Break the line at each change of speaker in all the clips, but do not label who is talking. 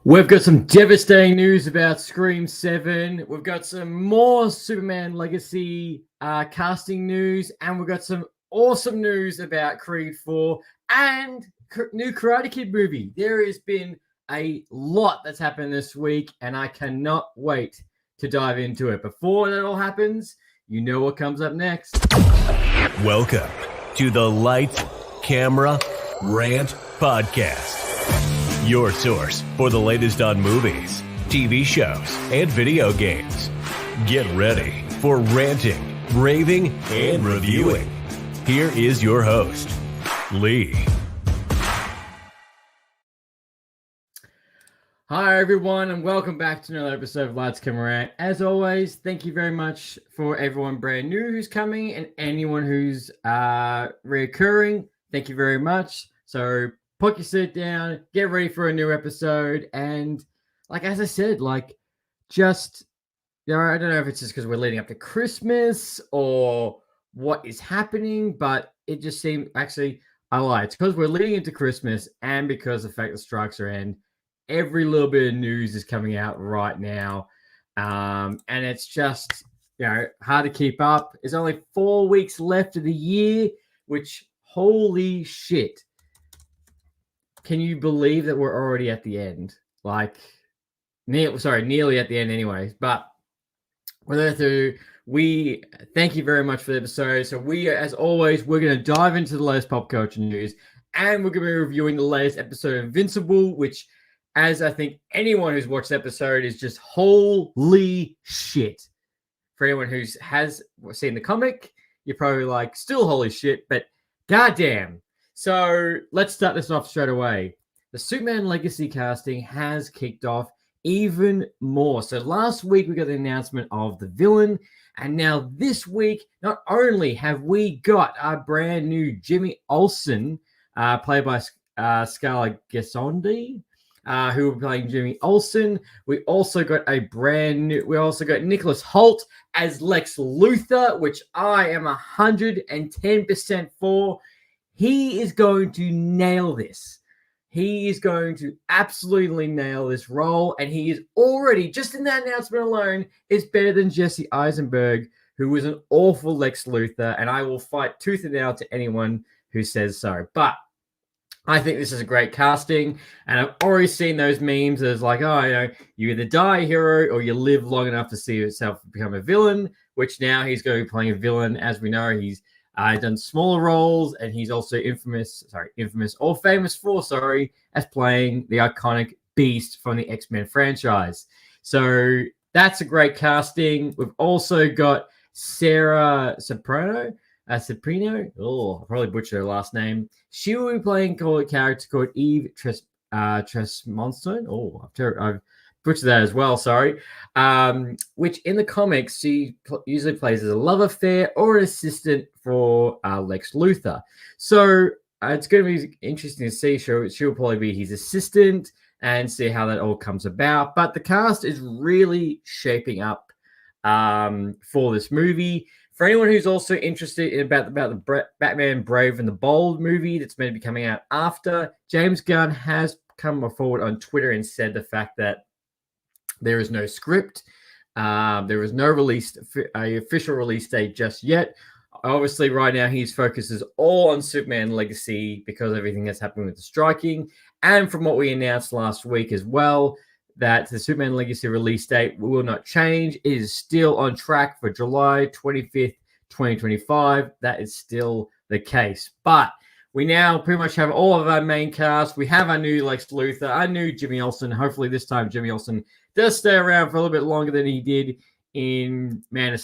We've got some devastating news about Scream 7. We've got some more Superman Legacy casting news. And we've got some awesome news about Creed 4 and new Karate Kid movie. There has been a lot that's happened this week, and I cannot wait to dive into it. Before that all happens, you know what comes up next.
Welcome to the Lights, Camera, Rant Podcast. Your source for the latest on movies, TV shows, and video games. Get ready for ranting, raving, and reviewing. Here is your host, Lee.
Hi, everyone, and welcome back to another episode of Lights, Camera, Rant. As always, thank you very much for everyone brand new who's coming and anyone who's reoccurring. Thank you very much. So, put your seat down, get ready for a new episode, and as I said, just, I don't know if it's just because we're leading up to Christmas or what is happening, but it just seemed, actually, I lied. It's because we're leading into Christmas and because of the fact that strikes are end. Every little bit of news is coming out right now, and it's just, hard to keep up. There's only 4 weeks left of the year, which, holy shit. Can you believe that we're already at the end? Nearly at the end anyways. But we thank you very much for the episode. So as always, we're going to dive into the latest pop culture news, and we're going to be reviewing the latest episode of Invincible, which, as I think anyone who's watched the episode, is just holy shit. For anyone who has seen the comic, you're probably still holy shit, but goddamn. So let's start this off straight away. The Superman Legacy casting has kicked off even more. So last week we got the announcement of the villain, and now this week, not only have we got our brand new Jimmy Olsen, played by Scarlett Gesondi, who will be playing Jimmy Olsen. We also got Nicholas Hoult as Lex Luthor, which I am 110% for. He is going to nail this. He is going to absolutely nail this role. And he is already, just in that announcement alone, is better than Jesse Eisenberg, who was an awful Lex Luthor. And I will fight tooth and nail to anyone who says so. But I think this is a great casting. And I've already seen those memes as you either die a hero or you live long enough to see yourself become a villain, which now he's going to be playing a villain. As we know, he's done smaller roles, and he's also famous for, as playing the iconic Beast from the X-Men franchise. So that's a great casting. We've also got Sarah Soprano. I'll probably butcher her last name. She will be playing a character called Eve Tresmonstone. I've butchered that as well, sorry. Which in the comics, she usually plays as a love affair or an assistant for Lex Luthor. So it's going to be interesting to see. She'll probably be his assistant and see how that all comes about. But the cast is really shaping up for this movie. For anyone who's also interested in about the Batman Brave and the Bold movie that's meant to be coming out after, James Gunn has come forward on Twitter and said the fact that there is no script. There is no official release date just yet. Obviously, right now, his focus is all on Superman Legacy because of everything that's happening with the striking. And from what we announced last week as well, that the Superman Legacy release date will not change. It is still on track for July 25th, 2025. That is still the case. But we now pretty much have all of our main cast. We have our new Lex Luthor, our new Jimmy Olsen. Hopefully this time Jimmy Olsen does stay around for a little bit longer than he did in Batman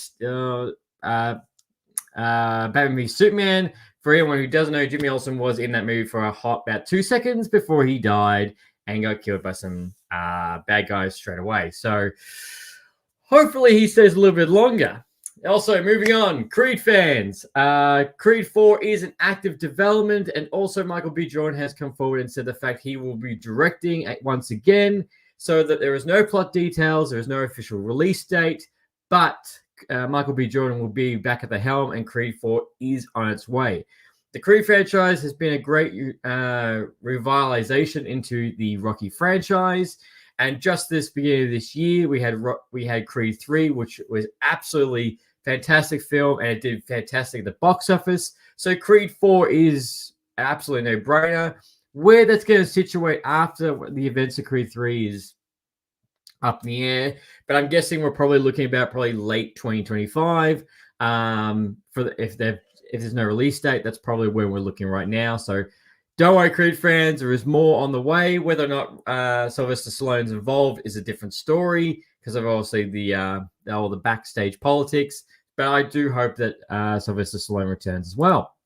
v Superman. For anyone who doesn't know, Jimmy Olsen was in that movie for about 2 seconds before he died and got killed by some bad guys straight away. So hopefully he stays a little bit longer. Also, moving on, Creed fans. Creed 4 is in active development, and also Michael B. Jordan has come forward and said the fact he will be directing once again, so that there is no plot details, there is no official release date, but Michael B. Jordan will be back at the helm, and Creed 4 is on its way. The Creed franchise has been a great revitalization into the Rocky franchise, And just this beginning of this year, we had Creed 3, which was absolutely fantastic film, and it did fantastic at the box office. So Creed 4 is an absolute no-brainer. Where that's going to situate after the events of Creed 3 is up in the air, but I'm guessing we're probably looking about probably late 2025. If there's no release date, that's probably where we're looking right now. So don't worry, Creed fans, there is more on the way. Whether or not Sylvester Stallone's involved is a different story because of obviously all the backstage politics. But I do hope that Sylvester Stallone returns as well.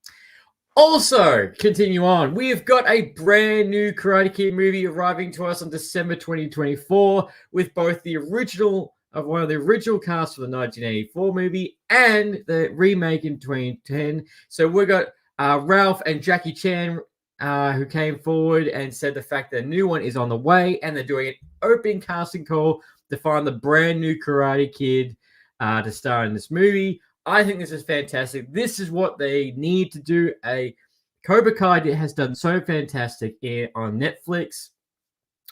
Also, continue on. We have got a brand new Karate Kid movie arriving to us on December 2024 with both the original of one of the original casts for the 1984 movie and the remake in 2010. So we've got Ralph and Jackie Chan who came forward and said the fact that a new one is on the way, and they're doing an open casting call to find the brand new Karate Kid to star in this movie. I think this is fantastic. This is what they need to do. Cobra Kai has done so fantastic on Netflix.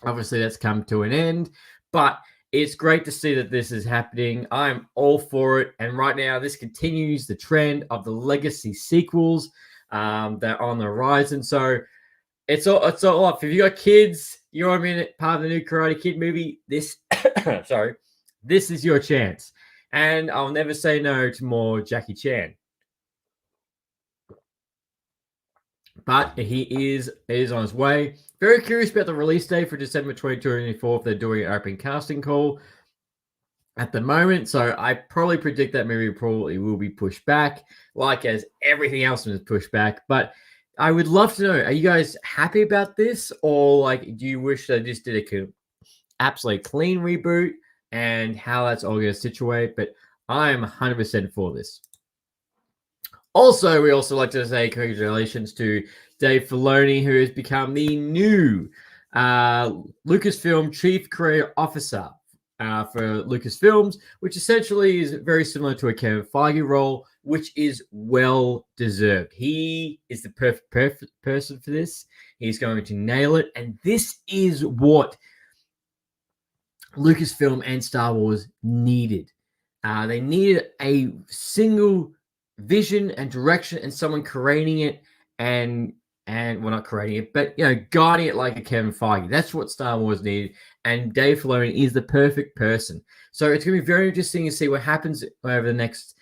Obviously, that's come to an end, but it's great to see that this is happening. I'm all for it. And right now, this continues the trend of the legacy sequels that are on the horizon. So it's all up. If you got kids, you want to be part of the new Karate Kid movie, this is your chance. And I'll never say no to more Jackie Chan. But he is on his way. Very curious about the release date for December 2024 if they're doing an open casting call at the moment. So I probably predict that movie probably will be pushed back, like as everything else was pushed back. But I would love to know, are you guys happy about this? Or like, do you wish they just did a absolute clean reboot? And how that's all going to situate, but I am 100% for this. Also, we also like to say congratulations to Dave Filoni, who has become the new Lucasfilm Chief Creative Officer for Lucasfilms, which essentially is very similar to a Kevin Feige role, which is well deserved. He is the perfect person for this. He's going to nail it, and this is what Lucasfilm and Star Wars needed. They needed a single vision and direction and someone creating it and well, not creating it, but guiding it like a Kevin Feige. That's what Star Wars needed, and Dave Filoni is the perfect person. So it's going to be very interesting to see what happens over the next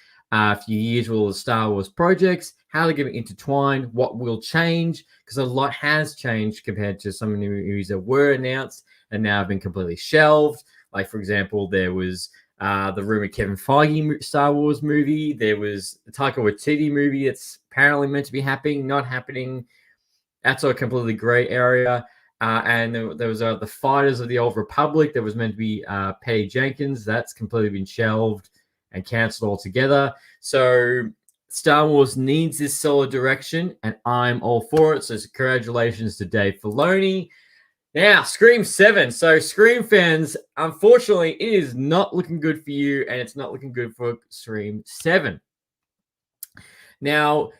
few years with all the Star Wars projects, how they're going to intertwine, what will change, because a lot has changed compared to some of the movies that were announced and now have been completely shelved. Like, for example, there was the rumored Kevin Feige Star Wars movie. There was the Taika Waititi movie that's apparently meant to be happening, not happening. That's a completely gray area. And there was the Fighters of the Old Republic. That was meant to be Patty Jenkins. That's completely been shelved and cancelled altogether. So Star Wars needs this solid direction, and I'm all for it. So congratulations to Dave Filoni. Now, Scream 7. So, Scream fans, unfortunately, it is not looking good for you, and it's not looking good for Scream 7. Now,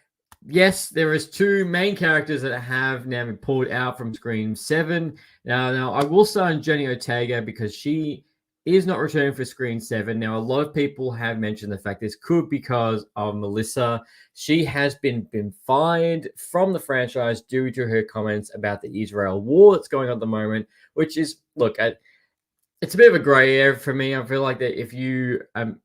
yes, there is two main characters that have now been pulled out from Scream 7. Now I will start on Jenny Ortega because she is not returning for Scream 7. Now, a lot of people have mentioned the fact this could be because of Melissa. She has been fired from the franchise due to her comments about the Israel war that's going on at the moment, which is, look, it's a bit of a gray area for me. I feel like that if you,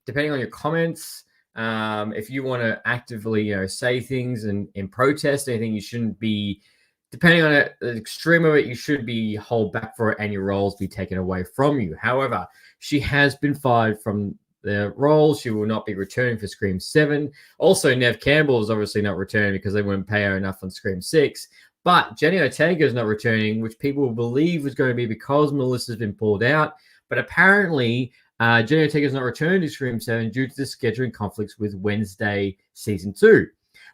depending on your comments, if you want to actively, say things and protest anything, you shouldn't be, depending on the extreme of it, you should be held back for it and your roles be taken away from you. However, she has been fired from the role. She will not be returning for Scream 7. Also, Neve Campbell is obviously not returning because they wouldn't pay her enough on Scream 6. But Jenny Ortega is not returning, which people believe was going to be because Melissa's been pulled out. But apparently, Jenny Ortega is not returning to Scream 7 due to the scheduling conflicts with Wednesday Season 2.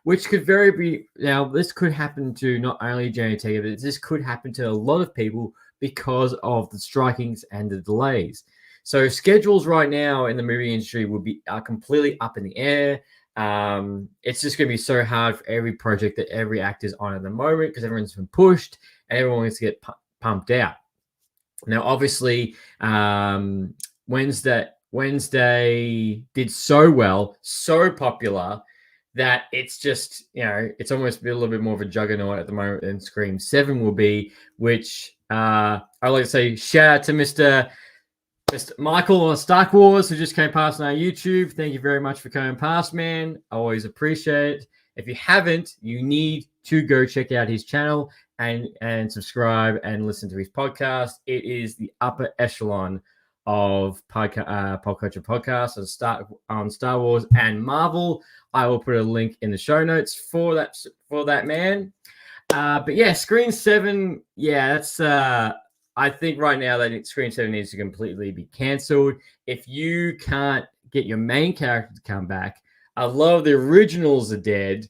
Which could this could happen to not only Jenny Ortega, but this could happen to a lot of people because of the strikings and the delays. So schedules right now in the movie industry are completely up in the air. It's just going to be so hard for every project that every actor's on at the moment because everyone's been pushed and everyone wants to get pumped out. Now, obviously, Wednesday did so well, so popular that it's just, it's almost a little bit more of a juggernaut at the moment than Scream 7 will be, which I like to say shout out to Mr. Michael on Star Wars, who just came past on our YouTube. Thank you very much for coming past, man. I always appreciate it. If you haven't, you need to go check out his channel and subscribe and listen to his podcast. It is the upper echelon of pop culture podcasts on Star Wars and Marvel. I will put a link in the show notes for that man. But yeah, Screen 7, yeah, that's I think right now that Screen 7 needs to completely be cancelled. If you can't get your main character to come back, a lot of the originals are dead,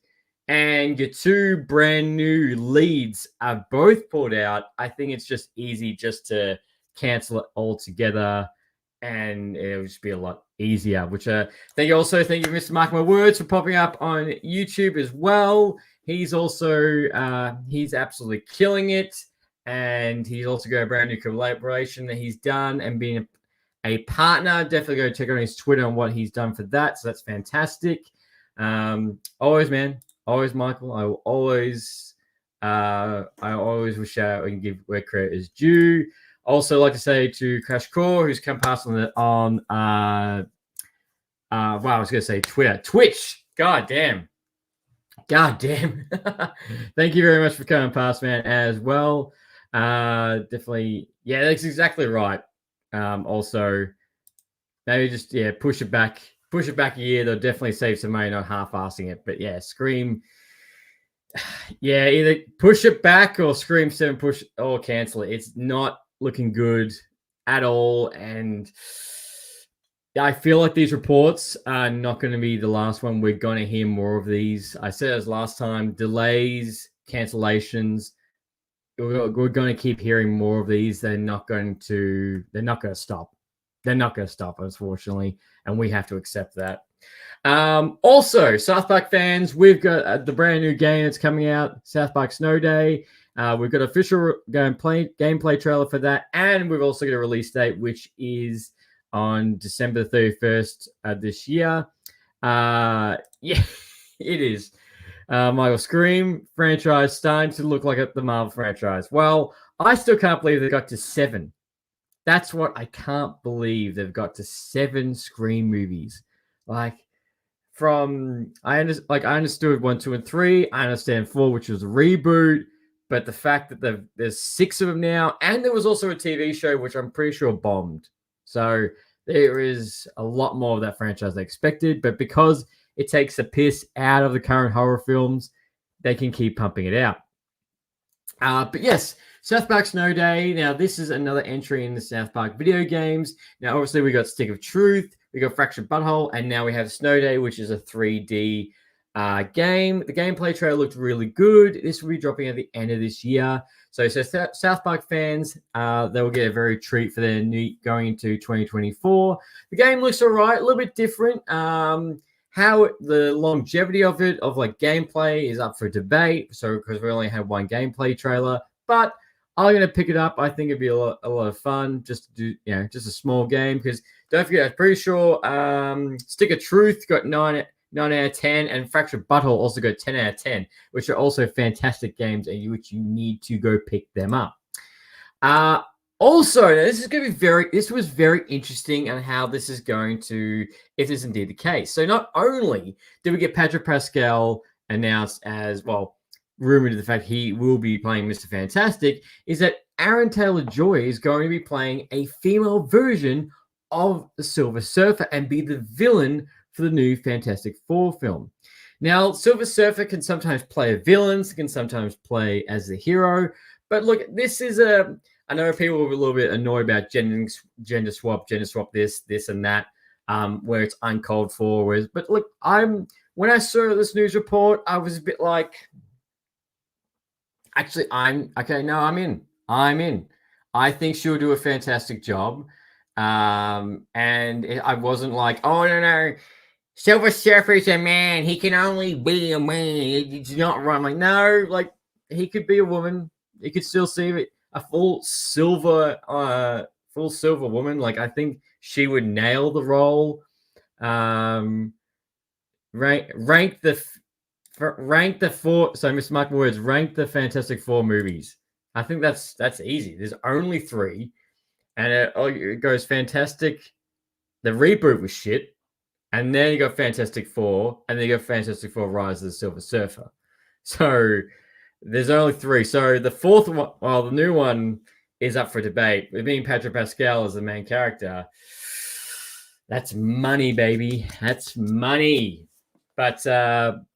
and your two brand new leads are both pulled out, I think it's just easy just to cancel it altogether, and it'll just be a lot easier. Which thank you, Mr. Mark My Words, for popping up on YouTube as well. He's also he's absolutely killing it. And he's also got a brand new collaboration that he's done and being a partner. Definitely go check out his Twitter on what he's done for that. So that's fantastic. Always, man. Always, Michael. I always will shout out and give where credit is due. Also, like to say to Crash Core, who's come past on I was going to say Twitter. Twitch. God damn. Thank you very much for coming past, man, as well. Definitely, yeah, that's exactly right. Also, maybe just push it back a year. They'll definitely save some money, not half-assing it. But yeah, Scream, yeah, either push it back or Scream 7 push or cancel it. It's not looking good at all, and I feel like these reports are not going to be the last one. We're going to hear more of these. I said as last time, delays, cancellations. We're going to keep hearing more of these. They're not going to stop. They're not going to stop, unfortunately, and we have to accept that. Also, South Park fans, we've got the brand new game that's coming out, South Park Snow Day. We've got official gameplay trailer for that, and we've also got a release date, which is on December 31st this year. Yeah, it is. Michael, Scream franchise starting to look like the Marvel franchise. Well, I still can't believe they got to 7. That's what I can't believe. They've got to 7 Scream movies. I understood 1, 2, and 3. I understand 4, which was a reboot. But the fact that there's 6 of them now, and there was also a TV show which I'm pretty sure bombed. So there is a lot more of that franchise than expected. But because it takes the piss out of the current horror films, they can keep pumping it out. But yes, South Park Snow Day. Now, this is another entry in the South Park video games. Now, obviously, we got Stick of Truth, we got Fractured Butthole, and now we have Snow Day, which is a 3D game. The gameplay trailer looked really good. This will be dropping at the end of this year. So South Park fans, they will get a very treat for their going into 2024. The game looks all right, a little bit different. How the longevity of it, of gameplay, is up for debate. So because we only have one gameplay trailer, but I'm gonna pick it up. I think it'd be a lot of fun just to do, just a small game. Because don't forget, I'm pretty sure Stick of Truth got 9 out of 10, and Fractured Butthole also got 10 out of 10, which are also fantastic games, and which you need to go pick them up. Also, this was very interesting on how this is going to, if this is indeed the case. So not only did we get Patrick Pascal announced as, well, rumored to the fact he will be playing Mr. Fantastic, is that Aaron Taylor-Joy is going to be playing a female version of the Silver Surfer and be the villain for the new Fantastic Four film. Now, Silver Surfer can sometimes play a villain, can sometimes play as the hero, but look, this is I know people will be a little bit annoyed about gender swap this and that, where it's uncalled for. But look, when I saw this news report, I was a bit like, actually, I'm in. I think she'll do a fantastic job. And I wasn't like, oh no, Silver Surfer's a man. He can only be a man. It's not right. I'm like, no, he could be a woman. You could still see it. a full silver woman. Like, I think she would nail the role. Rank the four. So, Mr. Michael Words, rank the Fantastic Four movies. I think that's easy. There's only 3, and it goes Fantastic. The reboot was shit, and then you got Fantastic Four, and then you got Fantastic Four: Rise of the Silver Surfer. So there's only 3. So the fourth one, well, the new one is up for debate. With being Patrick Pascal as the main character, that's money, baby. That's money. But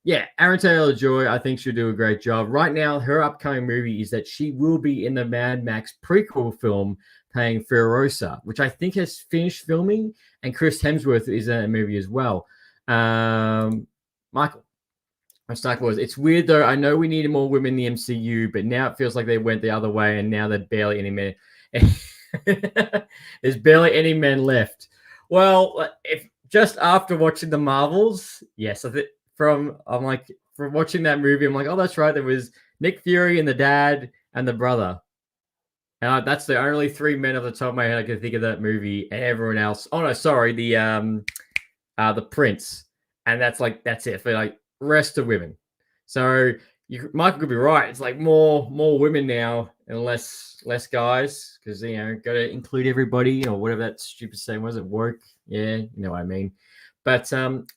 yeah, Aaron Taylor-Joy, I think she'll do a great job. Right now, her upcoming movie is that she will be in the Mad Max prequel film playing Furiosa, which I think has finished filming, and Chris Hemsworth is in that movie as well. Michael, my Star Wars. It's weird though. I know we needed more women in the MCU, but now it feels like they went the other way, and now there's barely any men. There's barely any men left. Well, if just after watching the Marvels, yes, from watching that movie, I'm like, oh, that's right. There was Nick Fury and the dad and the brother. And that's the only 3 men off the top of my head I can think of that movie. And everyone else. Oh no, sorry, the prince. And that's it for like rest of women. So Michael could be right. It's like more women now and less guys, because got to include everybody or whatever that stupid saying was at work. Yeah, you know what I mean. But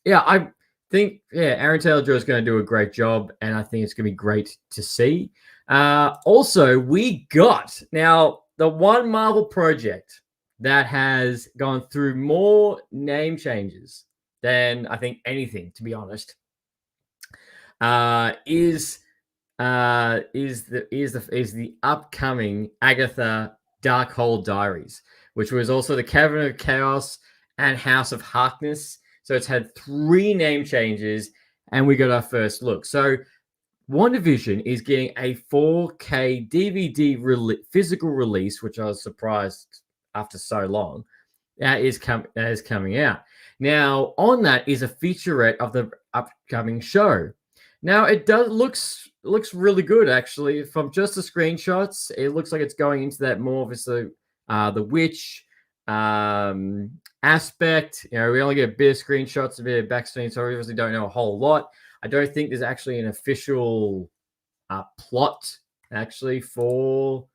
yeah, I think Aaron Taylor-Joy is going to do a great job, and I think it's going to be great to see. Also, we got now the one Marvel project that has gone through more name changes than I think anything, to be honest. Is the upcoming Agatha Darkhold Diaries, which was also the Cabinet of Chaos and House of Harkness. So it's had 3 name changes, and we got our first look. So WandaVision is getting a 4K DVD physical release, which I was surprised after so long. That is coming out. Now, on that is a featurette of the upcoming show. Now, it looks really good, actually. From just the screenshots, it looks like it's going into that more obviously the witch aspect. We only get a bit of screenshots, a bit of backstory, so we obviously don't know a whole lot. I don't think there's actually an official plot actually for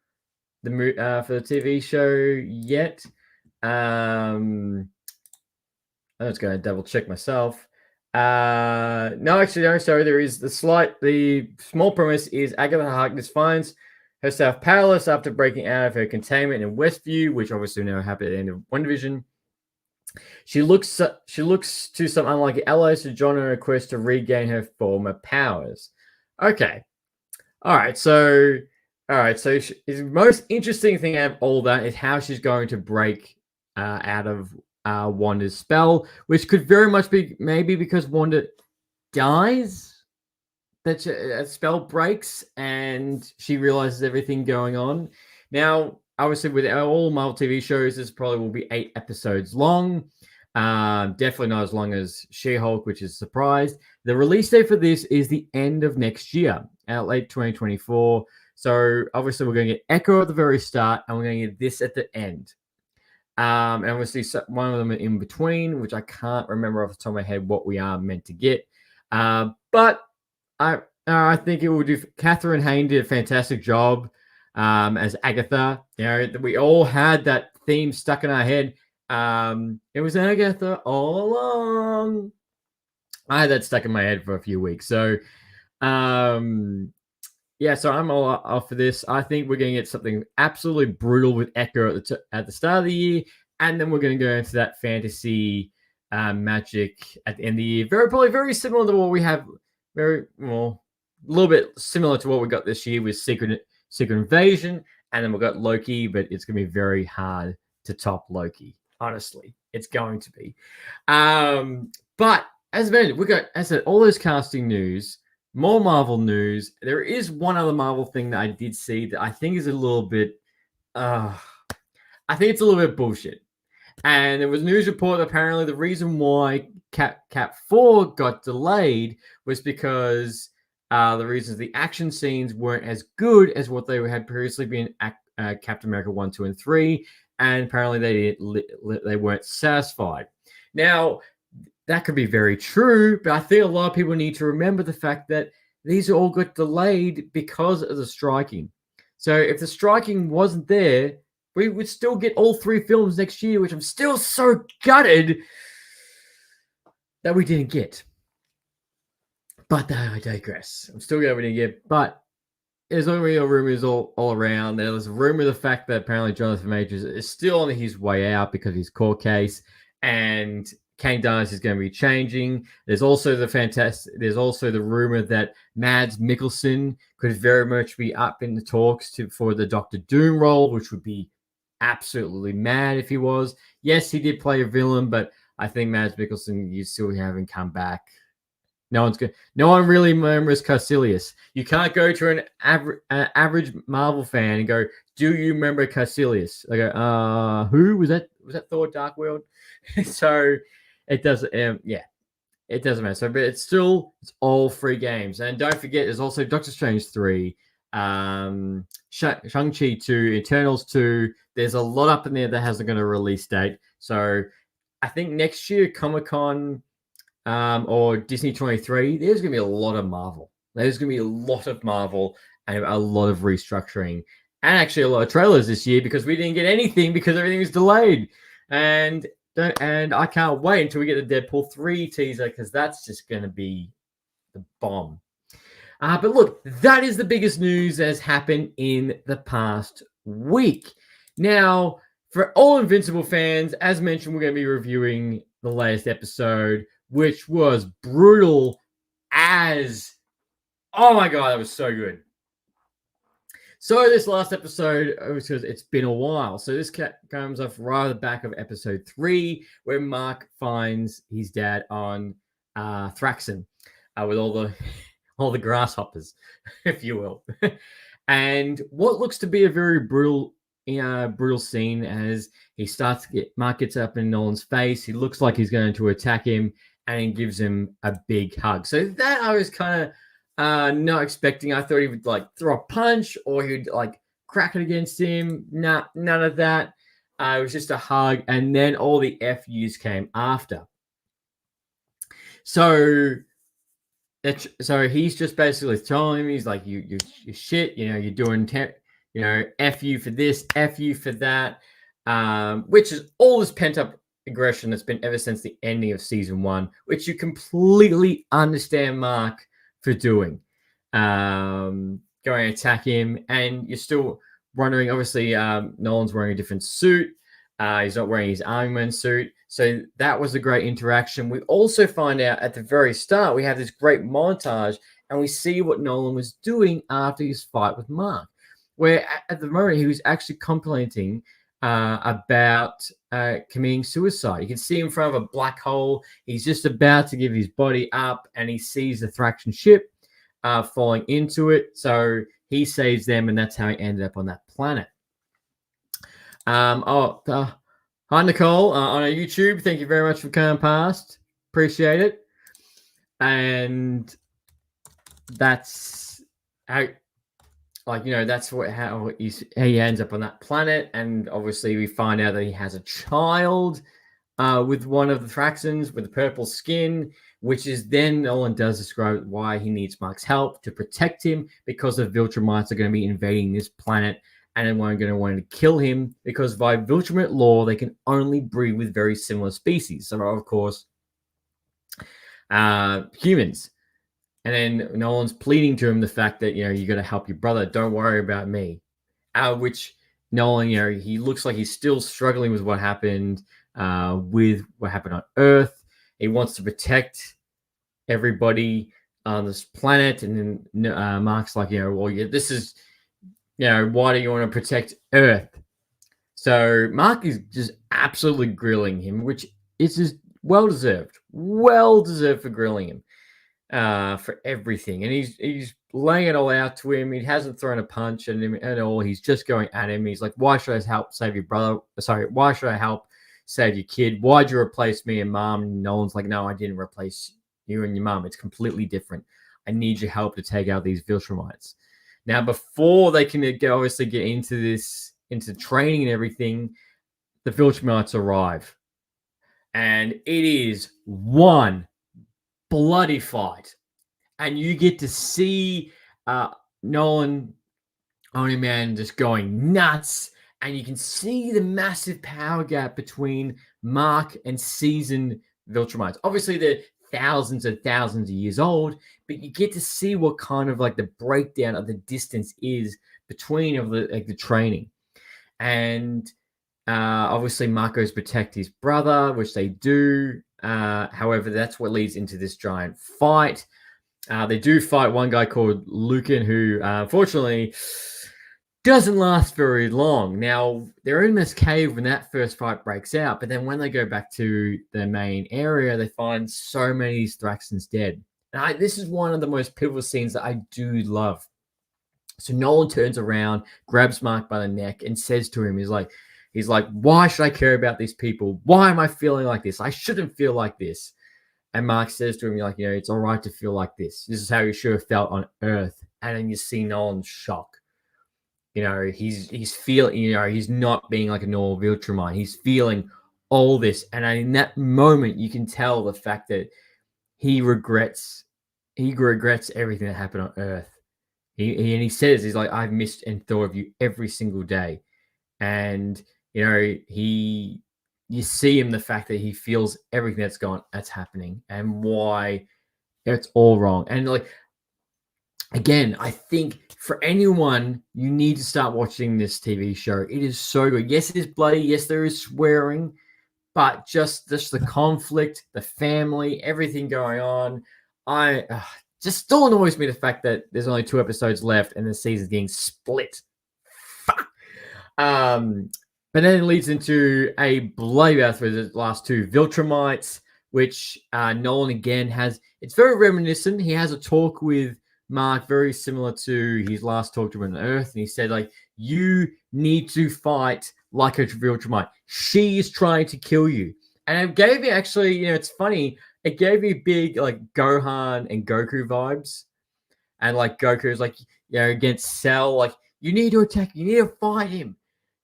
the TV show yet. I'm just going to double check myself. No, actually, no. Sorry, there is the small premise is Agatha Harkness finds herself powerless after breaking out of her containment in Westview, which obviously never happened at the end of WandaVision. She looks to some unlikely allies to join her quest to regain her former powers. Okay, all right. So the most interesting thing out of all that is how she's going to break out of Wanda's spell, which could very much be maybe because Wanda dies, that a spell breaks and she realizes everything going on. Now, obviously, with all Marvel TV shows, this probably will be 8 episodes long. Definitely not as long as She-Hulk, which is a surprise. The release date for this is the end of next year, late 2024. So obviously, we're going to get Echo at the very start, and we're going to get this at the end. And obviously, one of them in between, which I can't remember off the top of my head what we are meant to get. But I think it will do. Catherine Hayne did a fantastic job as Agatha. We all had that theme stuck in our head. It was Agatha all along. I had that stuck in my head for a few weeks. So, so I'm all off for this. I think we're going to get something absolutely brutal with Echo at the start of the year, and then we're going to go into that fantasy magic at the end of the year. Probably very similar to what we have. A little bit similar to what we got this year with Secret Invasion, and then we've got Loki, but it's going to be very hard to top Loki. Honestly, it's going to be. But as mentioned, we got, as I said, all those casting news. More Marvel news. There is one other Marvel thing that I did see that I think is a little bit, I think it's a little bit bullshit. And there was a news report that apparently the reason why Cap 4 got delayed was because the action scenes weren't as good as what they had previously been Captain America 1, 2, and 3, and apparently they weren't satisfied. Now, that could be very true, but I think a lot of people need to remember the fact that these all got delayed because of the striking. So if the striking wasn't there, we would still get all 3 films next year, which I'm still so gutted that we didn't get. But I digress. I'm still going to get, but there's already rumors all around. There's a rumor of the fact that apparently Jonathan Majors is still on his way out because of his court case, and Kang Dynasty is going to be changing. There's also the rumor that Mads Mikkelsen could very much be up in the talks for the Doctor Doom role, which would be absolutely mad if he was. Yes, he did play a villain, but I think Mads Mikkelsen, you still haven't come back. No one really remembers Caecilius. You can't go to an average Marvel fan and go, "Do you remember Caecilius?" They go, "Who was that? Was that Thor: Dark World?" So it doesn't. It doesn't matter. So, but it's all 3 games, and don't forget, there's also Doctor Strange 3, Shang-Chi 2, Eternals 2. There's a lot up in there that hasn't got a release date. So I think next year Comic-Con. Or Disney 23, there's going to be a lot of Marvel. There's going to be a lot of Marvel and a lot of restructuring. And actually a lot of trailers this year because we didn't get anything because everything was delayed. And I can't wait until we get the Deadpool 3 teaser because that's just going to be the bomb. But look, that is the biggest news that has happened in the past week. Now, for all Invincible fans, as mentioned, we're going to be reviewing the latest episode, which was brutal as... Oh my God, that was so good. So this last episode, because it's been a while, so this comes off right at the back of episode 3, where Mark finds his dad on Thraxon with all the grasshoppers, if you will. And what looks to be a very brutal scene as Mark gets up in Nolan's face. He looks like he's going to attack him, and he gives him a big hug. So that I was kind of not expecting. I thought he would like throw a punch or he'd like crack it against him. Nah, none of that. It was just a hug, and then all the FUs came after. So he's just basically telling him, he's like, you shit, you're doing, F you for this, F you for that, which is all this pent up aggression that's been ever since the ending of season 1, which you completely understand Mark for doing. Going to attack him, and you're still wondering, obviously, Nolan's wearing a different suit. He's not wearing his Iron Man suit. So that was a great interaction. We also find out at the very start, we have this great montage, and we see what Nolan was doing after his fight with Mark, where at the moment he was actually contemplating about committing suicide. You can see in front of a black hole. He's just about to give his body up, and he sees the Thraxon ship falling into it. So he saves them, and that's how he ended up on that planet. Hi, Nicole, on our YouTube. Thank you very much for coming past. Appreciate it. And that's how, that's how he ends up on that planet. And obviously, we find out that he has a child with one of the Thraxons with the purple skin, which is then Nolan does describe why he needs Mark's help to protect him, because the Viltrumites are going to be invading this planet. And then we're going to want to kill him because by Viltrumite law, they can only breed with very similar species. So, of course, humans. And then Nolan's pleading to him the fact that, you got to help your brother. Don't worry about me. Which Nolan, he looks like he's still struggling with what happened on Earth. He wants to protect everybody on this planet. And then Mark's like, this is... why do you want to protect Earth? So Mark is just absolutely grilling him, which is just well-deserved. Well-deserved for grilling him for everything. And he's laying it all out to him. He hasn't thrown a punch at him at all. He's just going at him. He's like, why should I help save your brother? Sorry, why should I help save your kid? Why'd you replace me and Mom? And Nolan's like, no, I didn't replace you and your mom. It's completely different. I need your help to take out these Viltrumites. Now, before they can obviously get into training and everything, the Viltrumites arrive. And it is one bloody fight. And you get to see Nolan, Only Man, just going nuts. And you can see the massive power gap between Mark and seasoned Viltrumites. Obviously, they're thousands and thousands of years old, but you get to see what kind of like the breakdown of the distance is between of the training. And obviously, Mark goes protect his brother, which they do. However, that's what leads into this giant fight. They do fight one guy called Lucan, who unfortunately doesn't last very long. Now, they're in this cave when that first fight breaks out, but then when they go back to the main area, they find so many Thraxans dead. And this is one of the most pivotal scenes that I do love. So Nolan turns around, grabs Mark by the neck, and says to him, he's like, why should I care about these people? Why am I feeling like this? I shouldn't feel like this. And Mark says to him, it's all right to feel like this. This is how you should have felt on Earth. And then you see Nolan's shock. He's feeling, he's not being like a normal Viltrumite. He's feeling all this. And in that moment, you can tell the fact that he regrets everything that happened on Earth. He says, he's like, I've missed and thought of you every single day. And, you see him, the fact that he feels everything that's happening and why it's all wrong. And again, I think for anyone, you need to start watching this TV show. It is so good. Yes, it is bloody. Yes, there is swearing, but just the conflict, the family, everything going on. Just still annoys me the fact that there's only 2 episodes left and the season's getting split. But then it leads into a bloody battle for the last 2 Viltrumites, which Nolan again has. It's very reminiscent. He has a talk with Mark very similar to his last talk to him on Earth, and he said, you need to fight like a Viltrumite. She is trying to kill you. And it gave me actually, it's funny, it gave me big Gohan and Goku vibes. And Goku's against Cell, you need to attack, you need to fight him.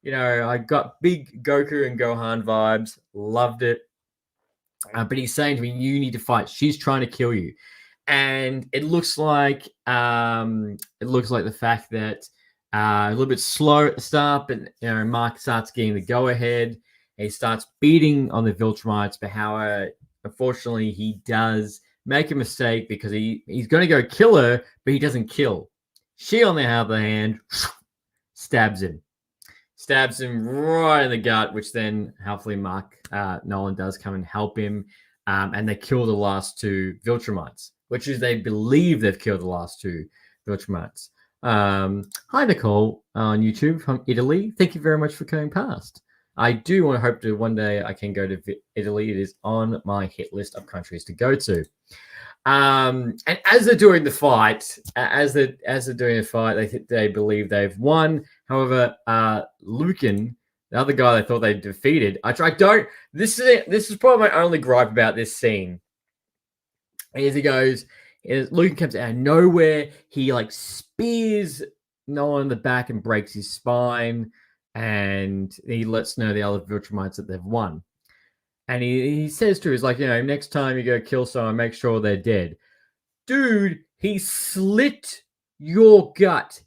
I got big Goku and Gohan vibes. Loved it. But he's saying to me, you need to fight. She's trying to kill you. And it looks like the fact that a little bit slow at the start, but Mark starts getting the go ahead. He starts beating on the Viltrumites, but how unfortunately he does make a mistake because he's going to go kill her, but he doesn't kill. She, on the other hand, stabs him right in the gut, which then hopefully Nolan does come and help him, and they kill the last 2 Viltrumites, which is they believe they've killed the last 2 Viltrumites. Hi, Nicole on YouTube from Italy. Thank you very much for coming past. I do want to hope to one day I can go to Italy. It is on my hit list of countries to go to. And as they're doing the fight, they believe they've won. However, Lucan, the other guy they thought they defeated, this is probably my only gripe about this scene. As he goes, Lucan comes out of nowhere. He spears Nolan in the back and breaks his spine, and he lets know the other Viltrumites that they've won. And he says to her, next time you go kill someone, make sure they're dead. Dude, he slit your gut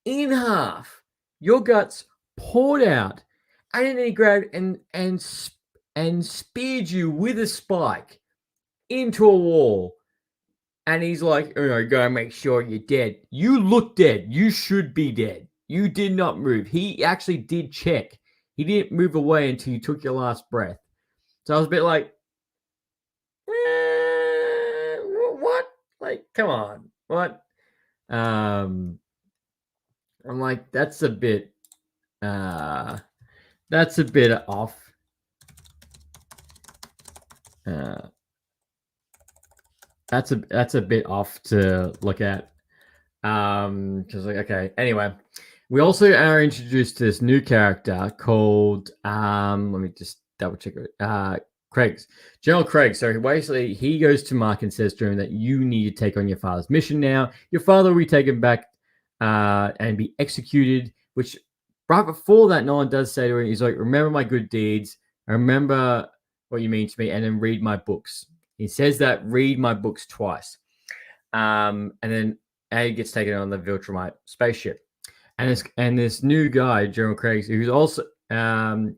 in half. Your guts poured out. And then he grabbed and speared you with a spike into a wall. And he's like, go make sure you're dead. You look dead. You should be dead. You did not move. He actually did check. He didn't move away until you took your last breath. So I was a bit like, what? Come on. What? I'm like, that's a bit off. That's a bit off to look at. Because okay. Anyway, we also are introduced to this new character called let me just double check it. General Craig. So basically, he goes to Mark and says to him that you need to take on your father's mission now. Your father will be taken back and be executed, which right before that, Nolan does say to him, he's like, remember my good deeds, remember what you mean to me, and then read my books. He says that, read my books twice. And then A gets taken on the Viltrumite spaceship. And this new guy, General Craig, who's also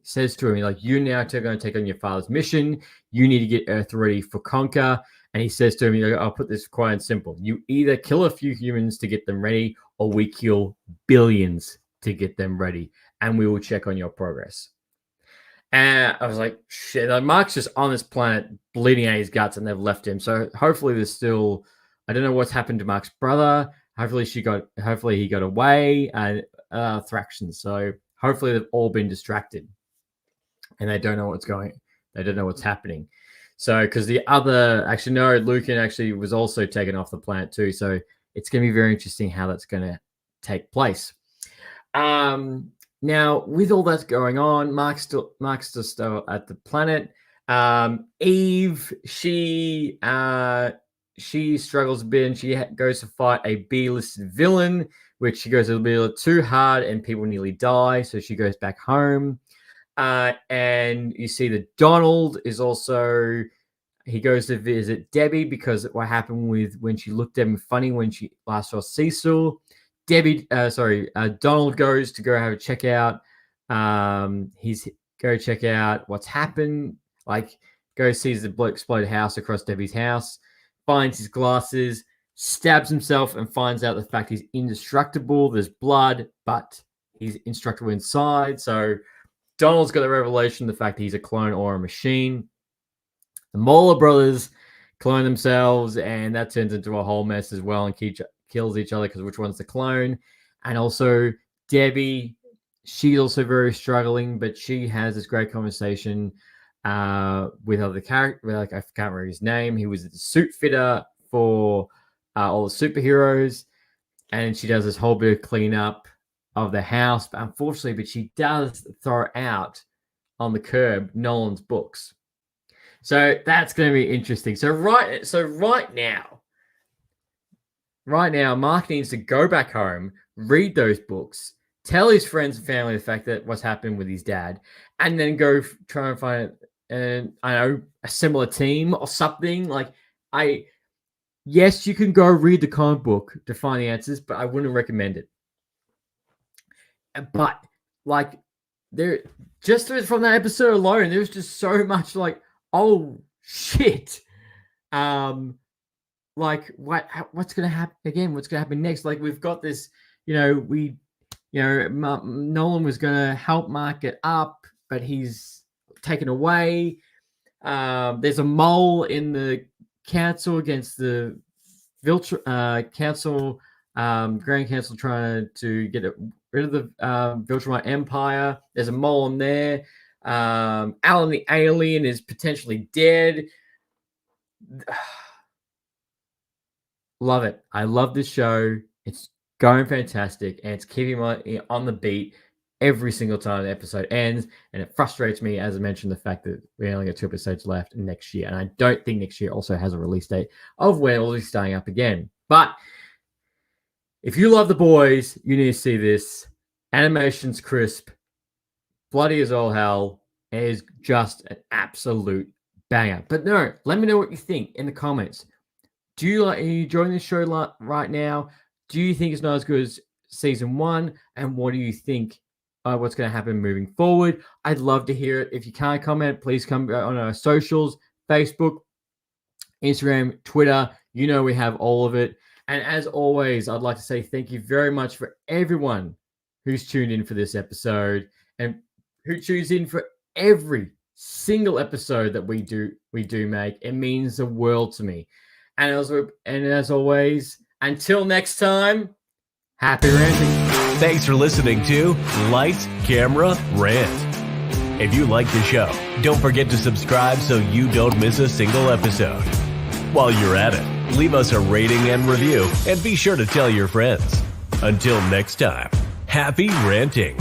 says to him, like, you're now going to take on your father's mission. You need to get Earth ready for conquer. And he says to him, I'll put this quite simple. You either kill a few humans to get them ready, or we kill billions to get them ready, and we will check on your progress. And I was like, shit, like, Mark's just on this planet bleeding out his guts, and they've left him. So hopefully there's still, I don't know what's happened to Mark's brother. Hopefully he got away, Thractions. So hopefully they've all been distracted and they don't know what's happening. So, because Lucan actually was also taken off the planet too. So it's going to be very interesting how that's going to take place. Now, with all that's going on, Mark's still at the planet. Eve, she struggles a bit, and she goes to fight a B-listed villain, which she goes a little bit too hard, and people nearly die. So she goes back home. And you see that Donald is also, he goes to visit Debbie because what happened with when she looked at him funny when she last saw Cecil. Donald goes to go have a checkout. He's go check out what's happened. Like, go sees the exploded house across Debbie's house, finds his glasses, stabs himself, and finds out the fact he's indestructible. There's blood, but he's indestructible inside. So Donald's got the revelation, the fact that he's a clone or a machine. The Moeller brothers clone themselves, and that turns into a whole mess as well, and kills each other because which one's the clone. And also Debbie, she's also very struggling, but she has this great conversation with other character. Like, I can't remember his name. He was the suit fitter for all the superheroes, and she does this whole bit of cleanup of the house. But unfortunately, she does throw out on the curb Nolan's books. So that's going to be interesting. So right now, Mark needs to go back home, read those books, tell his friends and family the fact that what's happened with his dad, and then go try and find a similar team or something. Yes, you can go read the comic book to find the answers, but I wouldn't recommend it. But just from that episode alone, there was just so much oh shit. What's going to happen again? What's going to happen next? We've got this, Nolan was going to help Mark get up, but he's taken away. There's a mole in the council against the Grand Council trying to get rid of the Viltrumite Empire. There's a mole in there. Alan the alien is potentially dead. Love it. I love this show. It's going fantastic, and it's keeping me on the beat every single time the episode ends. And it frustrates me, as I mentioned, the fact that we only got 2 episodes left next year. And I don't think next year also has a release date of when it'll be starting up again. But if you love The Boys, you need to see this. Animation's crisp, bloody as all hell. It is just an absolute banger. But no, let me know what you think in the comments. Are you enjoying this show right now? Do you think it's not as good as season 1? And what do you think what's going to happen moving forward? I'd love to hear it. If you can't comment, please come on our socials, Facebook, Instagram, Twitter. We have all of it. And as always, I'd like to say thank you very much for everyone who's tuned in for this episode and who tunes in for every single episode that we do make. It means the world to me. And as always, until next time, happy ranting.
Thanks for listening to Lights, Camera, Rant. If you like the show, don't forget to subscribe so you don't miss a single episode. While you're at it, leave us a rating and review, and be sure to tell your friends. Until next time, happy ranting.